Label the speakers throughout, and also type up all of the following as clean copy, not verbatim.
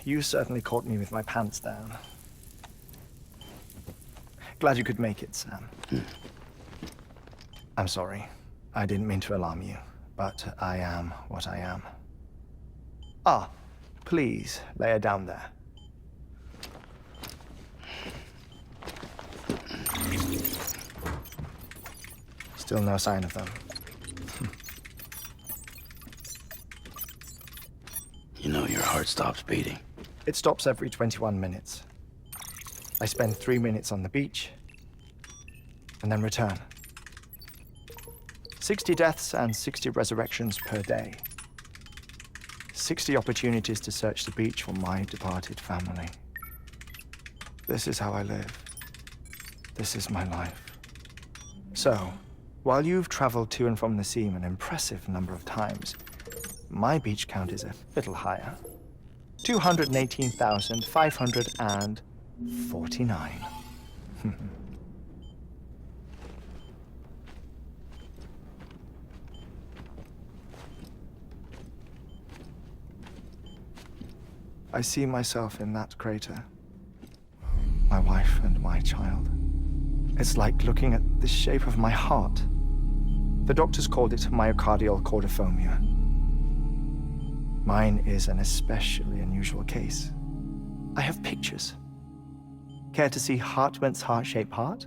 Speaker 1: You certainly caught me with my pants down. Glad you could make it, Sam. I'm sorry. I didn't mean to alarm you, but I am what I am. Ah, please, lay her down there. Still no sign of them.
Speaker 2: You know your heart stops beating.
Speaker 1: It stops every 21 minutes. I spend 3 minutes on the beach, and then return. 60 deaths and 60 resurrections per day. 60 opportunities to search the beach for my departed family. This is how I live. This is my life. So, while you've traveled to and from the sea an impressive number of times, my beach count is a little higher. 218,549. I see myself in that crater. My wife and my child. It's like looking at the shape of my heart. The doctors called it myocardial cordiformia. Mine is an especially unusual case. I have pictures. Care to see Heartman's heart-shaped heart?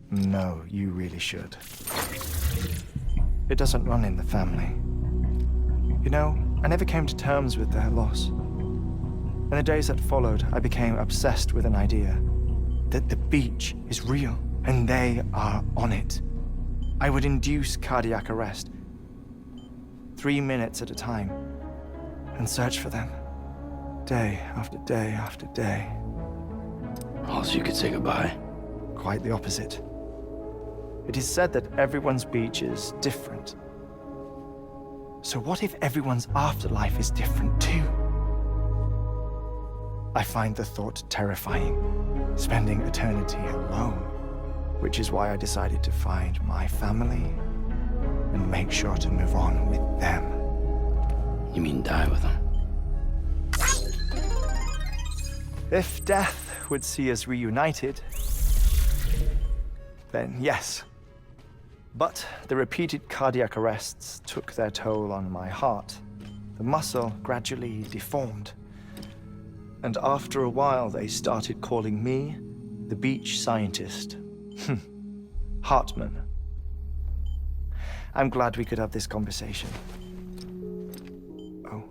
Speaker 1: No, you really should. It doesn't run in the family. You know, I never came to terms with their loss. In the days that followed, I became obsessed with an idea that the beach is real and they are on it. I would induce cardiac arrest, 3 minutes at a time, and search for them, day after day after day.
Speaker 2: Also, you could say goodbye.
Speaker 1: Quite the opposite. It is said that everyone's beach is different. So what if everyone's afterlife is different too? I find the thought terrifying, spending eternity alone, which is why I decided to find my family and make sure to move on with them.
Speaker 2: You mean die with them?
Speaker 1: If death would see us reunited, then yes. But the repeated cardiac arrests took their toll on my heart. The muscle gradually deformed. And after a while, they started calling me the beach scientist. Heartman. I'm glad we could have this conversation. Oh.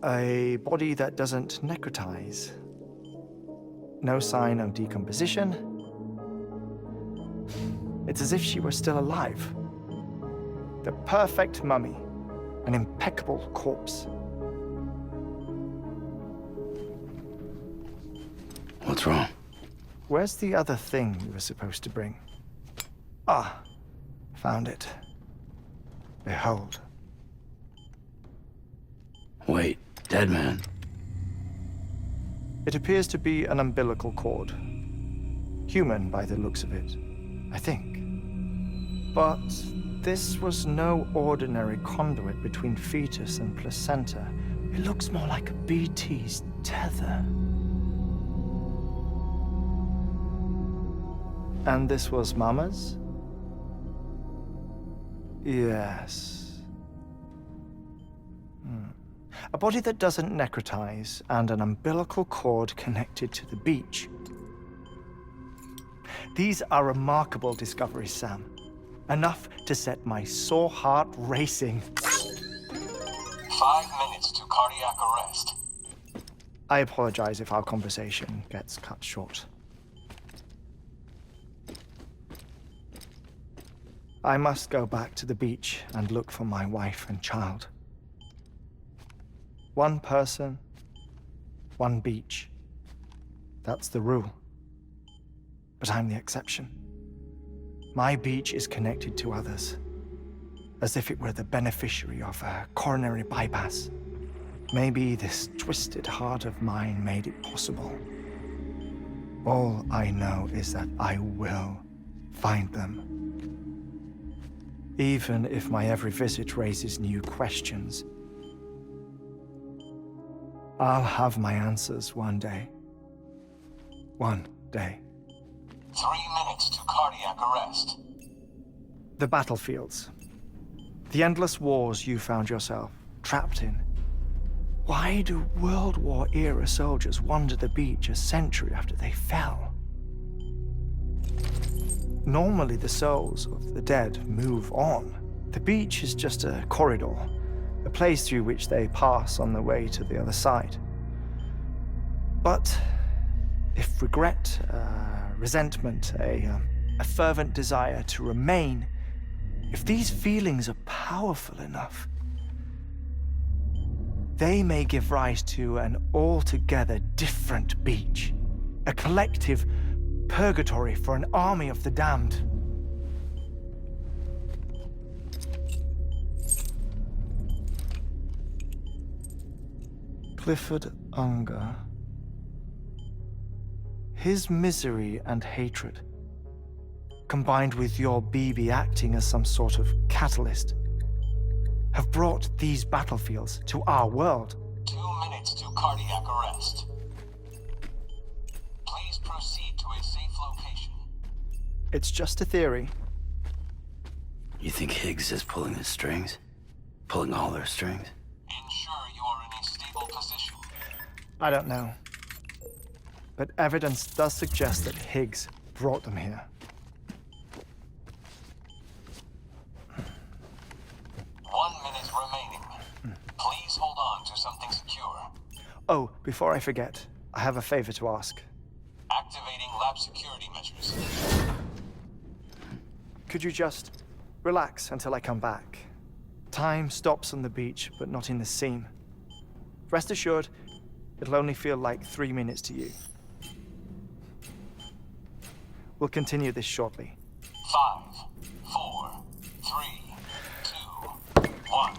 Speaker 1: A body that doesn't necrotize. No sign of decomposition. It's as if she were still alive. The perfect mummy. An impeccable corpse.
Speaker 2: What's wrong?
Speaker 1: Where's the other thing you were supposed to bring? Ah, found it. Behold.
Speaker 2: Wait, dead man.
Speaker 1: It appears to be an umbilical cord. Human by the looks of it, I think. But this was no ordinary conduit between fetus and placenta. It looks more like a BT's tether. And this was Mama's? Yes. A body that doesn't necrotize and an umbilical cord connected to the beach. These are remarkable discoveries, Sam. Enough to set my sore heart racing.
Speaker 3: 5 minutes to cardiac arrest.
Speaker 1: I apologize if our conversation gets cut short. I must go back to the beach and look for my wife and child. One person, one beach. That's the rule. But I'm the exception. My beach is connected to others, as if it were the beneficiary of a coronary bypass. Maybe this twisted heart of mine made it possible. All I know is that I will find them. even if my every visit raises new questions. I'll have my answers one day. One day.
Speaker 3: 3 minutes to cardiac arrest.
Speaker 1: The battlefields. The endless wars you found yourself trapped in. Why do World War-era soldiers wander the beach a century after they fell? Normally, the souls of the dead move on. The beach is just a corridor, a place through which they pass on the way to the other side. But if regret, resentment, a fervent desire to remain, if these feelings are powerful enough, they may give rise to an altogether different beach, a collective purgatory for an army of the damned. Clifford Unger. His misery and hatred, combined with your BB acting as some sort of catalyst, have brought these battlefields to our world.
Speaker 3: 2 minutes to cardiac arrest. Please proceed to a safe location.
Speaker 1: It's just a theory.
Speaker 2: You think Higgs is pulling the strings? Pulling all their strings?
Speaker 3: Ensure you are in a stable position.
Speaker 1: I don't know. But evidence does suggest that Higgs brought them here.
Speaker 3: 1 minute remaining. Please hold on to something secure.
Speaker 1: Oh, before I forget, I have a favor to ask.
Speaker 3: Activating lab security measures.
Speaker 1: Could you just relax until I come back? Time stops on the beach, but not in the scene. Rest assured, it'll only feel like 3 minutes to you. We'll continue this shortly.
Speaker 3: 5, 4, 3, 2, 1.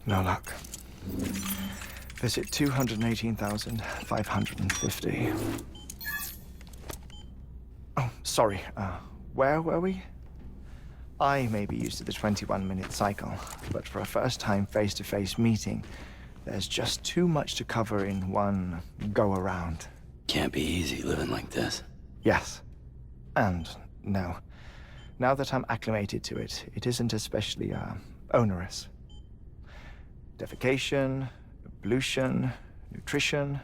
Speaker 1: No luck. Visit 218,550. Oh, sorry. Where were we? I may be used to the 21-minute cycle, but for a first-time face-to-face meeting, there's just too much to cover in one go-around.
Speaker 2: Can't be easy living like this.
Speaker 1: Yes. And no. Now that I'm acclimated to it, it isn't especially, onerous. Defecation, ablution, nutrition.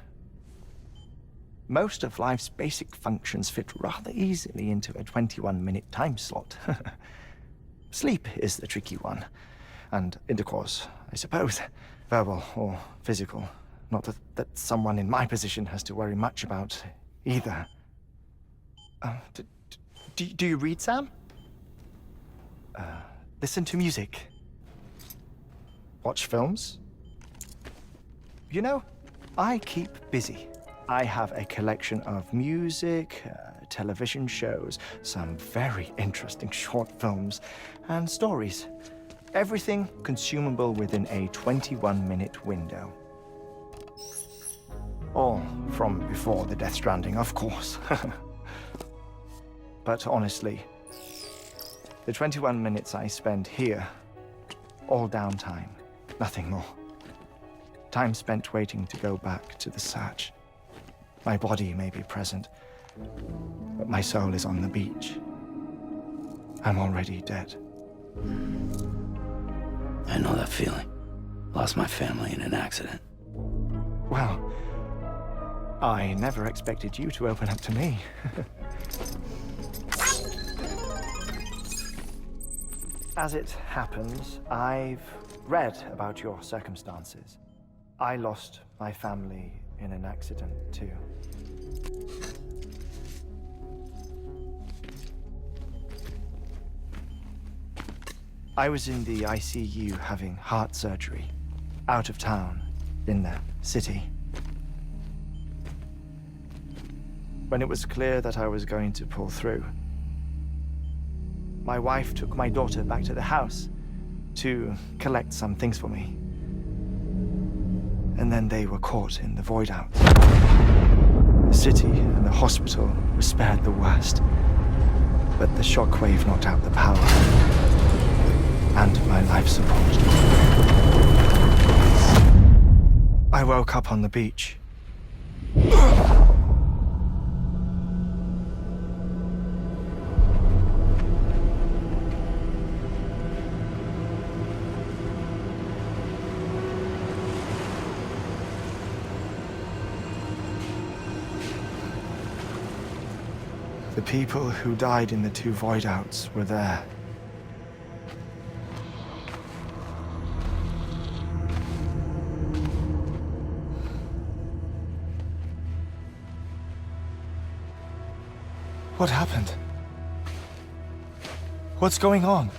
Speaker 1: Most of life's basic functions fit rather easily into a 21-minute time slot. Sleep is the tricky one. And intercourse, I suppose. Verbal or physical. Not that someone in my position has to worry much about either. Do you read, Sam? Listen to music. Watch films? You know, I keep busy. I have a collection of music, television shows, some very interesting short films, and stories. Everything consumable within a 21-minute window. All from before the Death Stranding, of course. But honestly, the 21 minutes I spend here, all downtime, nothing more. Time spent waiting to go back to the search. My body may be present, but my soul is on the beach. I'm already dead.
Speaker 2: I know that feeling. Lost my family in an accident.
Speaker 1: Well, I never expected you to open up to me. As it happens, I've read about your circumstances. I lost my family in an accident, too. I was in the ICU having heart surgery, out of town, in the city. When it was clear that I was going to pull through, my wife took my daughter back to the house to collect some things for me. And then they were caught in the void out. The city and the hospital were spared the worst, but the shockwave knocked out the power and my life support. I woke up on the beach. The people who died in the two void outs were there. What happened? What's going on?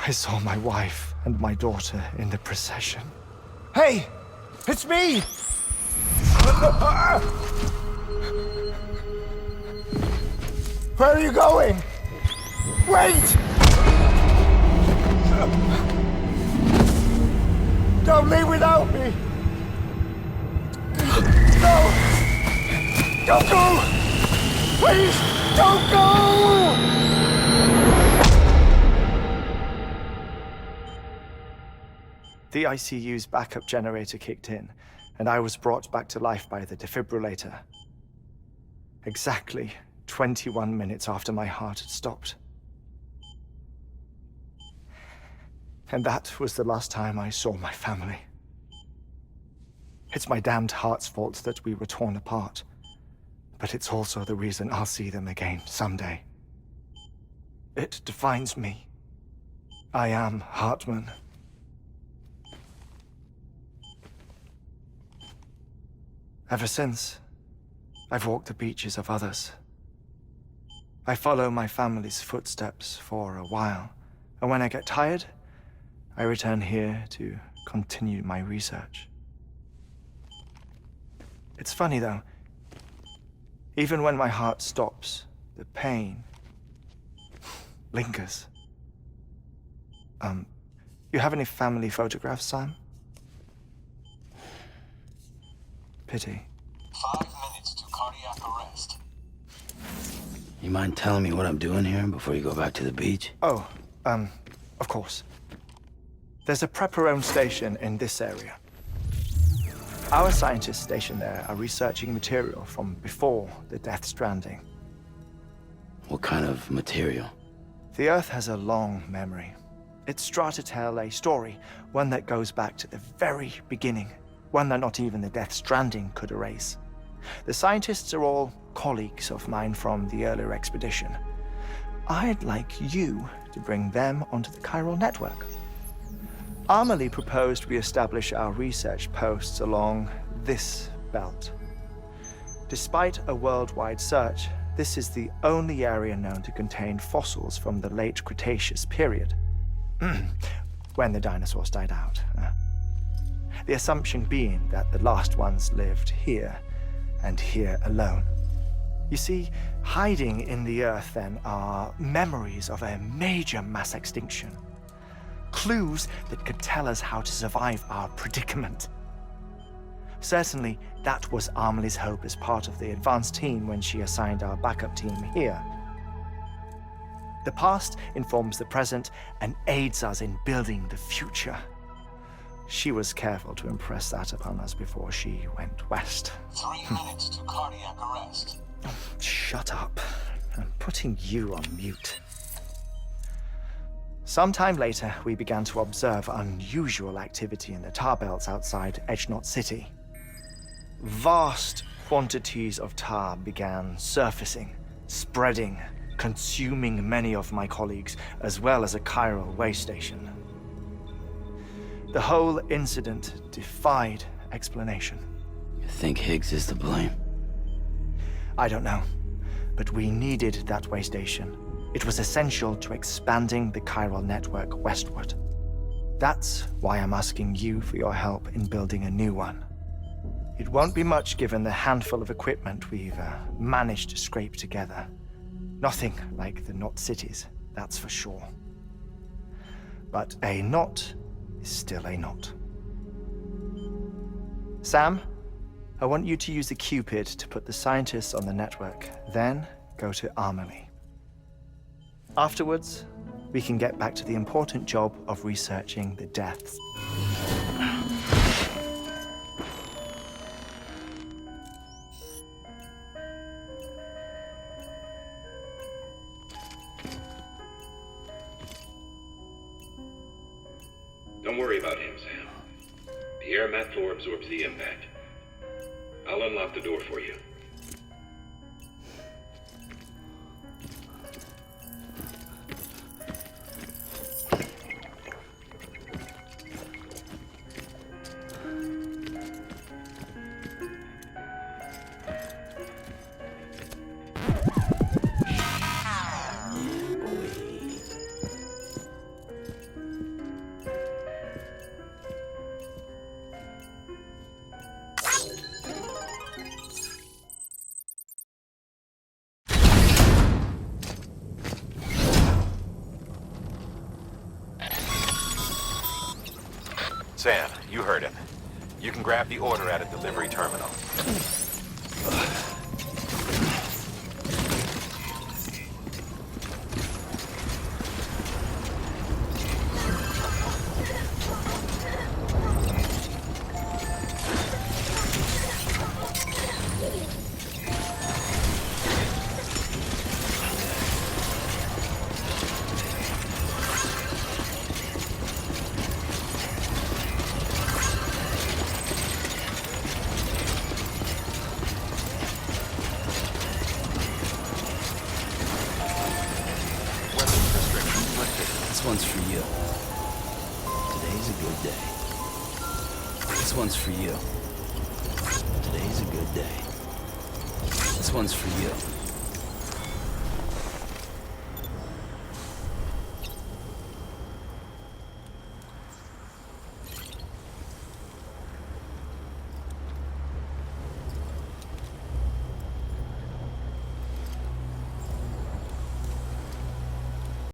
Speaker 1: I saw my wife and my daughter in the procession. Hey! It's me! Where are you going? Wait! Don't leave without me! No! Don't go! Please, don't go! The ICU's backup generator kicked in, and I was brought back to life by the defibrillator. Exactly 21 minutes after my heart had stopped. And that was the last time I saw my family. It's my damned heart's fault that we were torn apart, but it's also the reason I'll see them again someday. It defines me. I am Heartman. Ever since, I've walked the beaches of others I follow my family's footsteps for a while, and when I get tired, I return here to continue my research. It's funny, though. Even when my heart stops, the pain lingers. You have any family photographs, Sam? Pity.
Speaker 3: 5 minutes to cardiac arrest.
Speaker 2: You mind telling me what I'm doing here before you go back to the beach?
Speaker 1: Oh, of course. There's a Prepperone station in this area. Our scientists stationed there are researching material from before the Death Stranding.
Speaker 2: What kind of material?
Speaker 1: The Earth has a long memory. It's trying to tell a story, one that goes back to the very beginning, one that not even the Death Stranding could erase. The scientists are all colleagues of mine from the earlier expedition. I'd like you to bring them onto the chiral network. Amelie proposed we establish our research posts along this belt. Despite a worldwide search, this is the only area known to contain fossils from the late Cretaceous period, when the dinosaurs died out. The assumption being that the last ones lived here, and here alone. You see, hiding in the Earth then are memories of a major mass extinction. Clues that could tell us how to survive our predicament. Certainly, that was Amelie's hope as part of the advanced team when she assigned our backup team here. The past informs the present and aids us in building the future. She was careful to impress that upon us before she went west.
Speaker 3: 3 minutes to cardiac arrest.
Speaker 1: Shut up. I'm putting you on mute. Sometime later, we began to observe unusual activity in the tar belts outside Edgenot City. Vast quantities of tar began surfacing, spreading, consuming many of my colleagues, as well as a chiral way station. The whole incident defied explanation.
Speaker 2: You think Higgs is to blame?
Speaker 1: I don't know, but we needed that way station. It was essential to expanding the chiral network westward. That's why I'm asking you for your help in building a new one. It won't be much given the handful of equipment we've managed to scrape together. Nothing like the knot cities, that's for sure. But a knot is still a knot. Sam, I want you to use the Cupid to put the scientists on the network, then go to Amelie. Afterwards, we can get back to the important job of researching the deaths.
Speaker 4: Don't worry about him, Sam. The air mat floor absorbs the impact. I'll unlock the door for you.
Speaker 5: Sam, you heard him. You can grab the order at a delivery terminal.
Speaker 2: This one's for you. Today's a good day. This one's for you. Today's a good day. This one's for you.